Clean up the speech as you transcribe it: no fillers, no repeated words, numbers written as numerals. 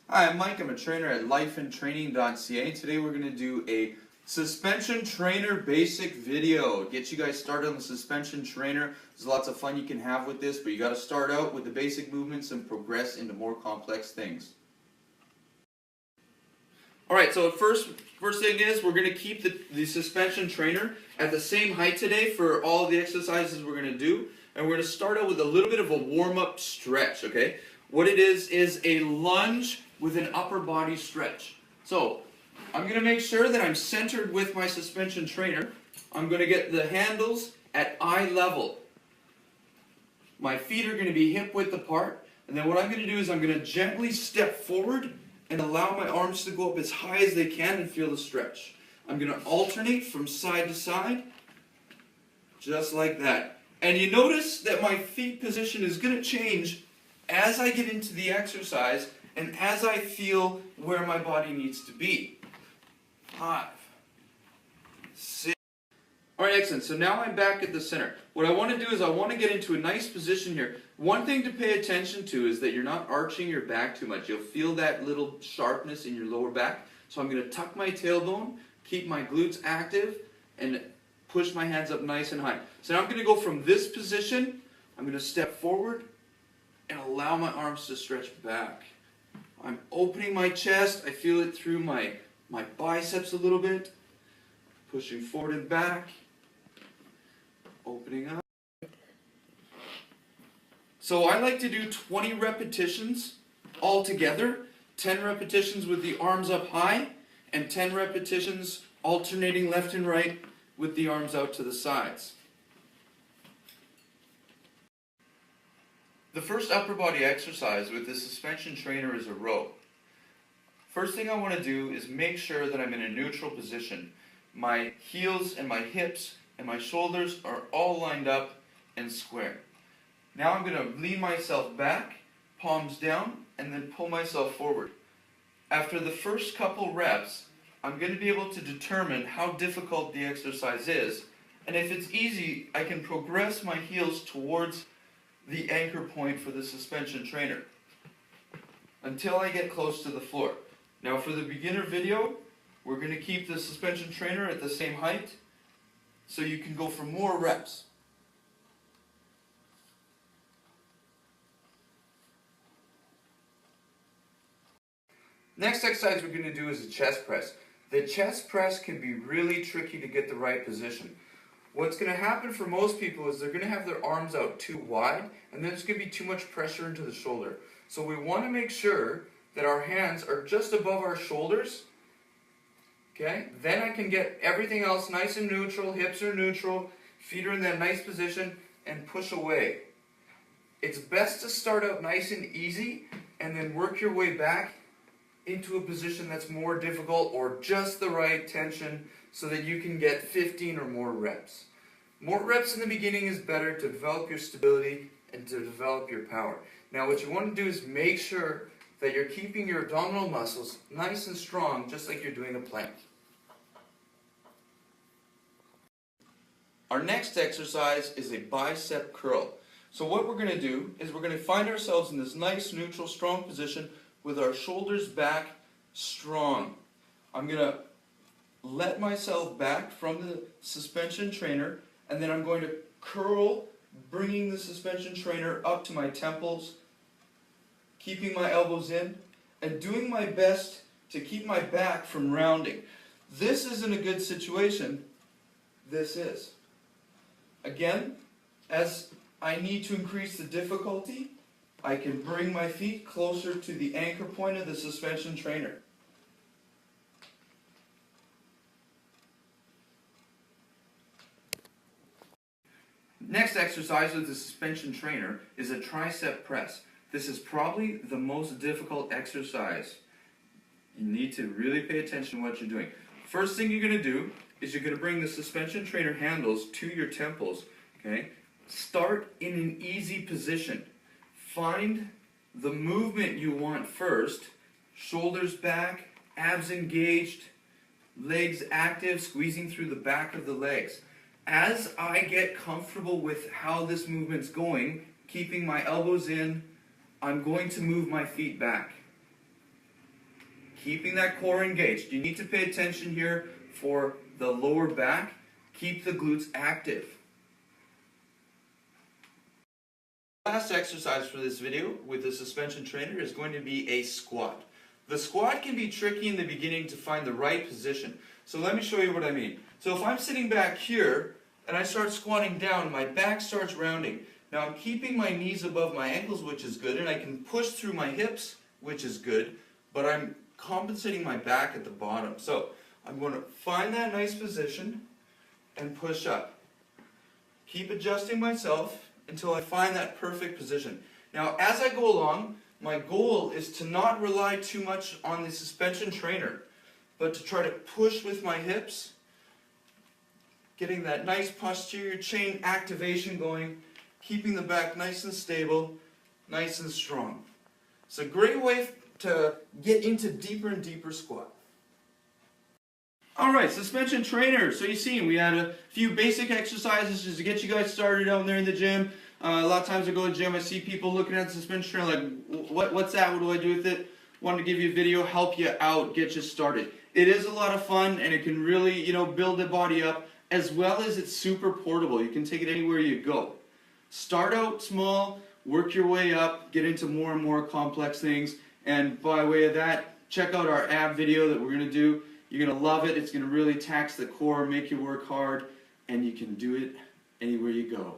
Hi, I'm Mike. I'm a trainer at lifeandtraining.ca. Today we're going to do a suspension trainer basic video. Get you guys started on the suspension trainer. There's lots of fun you can have with this, but you got to start out with the basic movements and progress into more complex things. Alright, so first thing is we're going to keep the suspension trainer at the same height today for all of the exercises we're going to do. And we're going to start out with a little bit of a warm-up stretch, okay? What it is a lunge with an upper body stretch. So, I'm going to make sure that I'm centered with my suspension trainer. I'm going to get the handles at eye level. My feet are going to be hip width apart. And then what I'm going to do is I'm going to gently step forward and allow my arms to go up as high as they can and feel the stretch. I'm going to alternate from side to side, just like that. And you notice that my feet position is going to change as I get into the exercise and as I feel where my body needs to be. 5, 6. Alright, excellent. So now I'm back at the center. What I want to do is I want to get into a nice position here. One thing to pay attention to is that you're not arching your back too much. You'll feel that little sharpness in your lower back. So I'm going to tuck my tailbone, keep my glutes active, and push my hands up nice and high. So now I'm going to go from this position, I'm going to step forward and allow my arms to stretch back. I'm opening my chest, I feel it through my biceps a little bit, pushing forward and back, opening up. So I like to do 20 repetitions all together, 10 repetitions with the arms up high, and 10 repetitions alternating left and right with the arms out to the sides. The first upper body exercise with the suspension trainer is a row. First thing I want to do is make sure that I'm in a neutral position. My heels and my hips and my shoulders are all lined up and square. Now I'm going to lean myself back, palms down, and then pull myself forward. After the first couple reps, I'm going to be able to determine how difficult the exercise is, and if it's easy, I can progress my heels towards the anchor point for the suspension trainer until I get close to the floor. Now for the beginner video, we're going to keep the suspension trainer at the same height so you can go for more reps. Next exercise we're going to do is a chest press. The chest press can be really tricky to get the right position. What's going to happen for most people is they're going to have their arms out too wide, and then there's going to be too much pressure into the shoulder. So we want to make sure that our hands are just above our shoulders. Okay? Then I can get everything else nice and neutral, hips are neutral, feet are in that nice position, and push away. It's best to start out nice and easy, and then work your way back into a position that's more difficult or just the right tension so that you can get 15 or more reps. More reps in the beginning is better to develop your stability and to develop your power. Now what you want to do is make sure that you're keeping your abdominal muscles nice and strong, just like you're doing a plank. Our next exercise is a bicep curl. So what we're going to do is we're going to find ourselves in this nice, neutral, strong position with our shoulders back strong. I'm going to let myself back from the suspension trainer, and then I'm going to curl, bringing the suspension trainer up to my temples, keeping my elbows in, and doing my best to keep my back from rounding. This isn't a good situation. This is. Again, as I need to increase the difficulty, I can bring my feet closer to the anchor point of the suspension trainer. Next exercise with the suspension trainer is a tricep press. This is probably the most difficult exercise. You need to really pay attention to what you're doing. First thing you're going to do is you're going to bring the suspension trainer handles to your temples. Okay? Start in an easy position. Find the movement you want first. Shoulders back, abs engaged, legs active, squeezing through the back of the legs. As I get comfortable with how this movement's going, keeping my elbows in, I'm going to move my feet back. keeping that core engaged. You need to pay attention here for the lower back. Keep the glutes active. Last exercise for this video with the suspension trainer is going to be a squat. The squat can be tricky in the beginning to find the right position. So let me show you what I mean. So if I'm sitting back here and I start squatting down, my back starts rounding. Now I'm keeping my knees above my ankles, which is good, and I can push through my hips, which is good, but I'm compensating my back at the bottom. So I'm going to find that nice position and push up. Keep adjusting myself until I find that perfect position. Now as I go along, my goal is to not rely too much on the suspension trainer, but to try to push with my hips, getting that nice posterior chain activation going, keeping the back nice and stable, nice and strong. It's a great way to get into deeper and deeper squat. Alright, suspension trainer. So you see, we had a few basic exercises just to get you guys started out there in the gym. A lot of times I go to the gym, I see people looking at the suspension trainer like, what's that? What do I do with it? Wanted to give you a video, help you out, get you started. It is a lot of fun and it can really, build the body up, as well as it's super portable. You can take it anywhere you go. Start out small, work your way up, get into more and more complex things, and by way of that, check out our ab video that we're going to do. You're going to love it. It's going to really tax the core, make you work hard, and you can do it anywhere you go.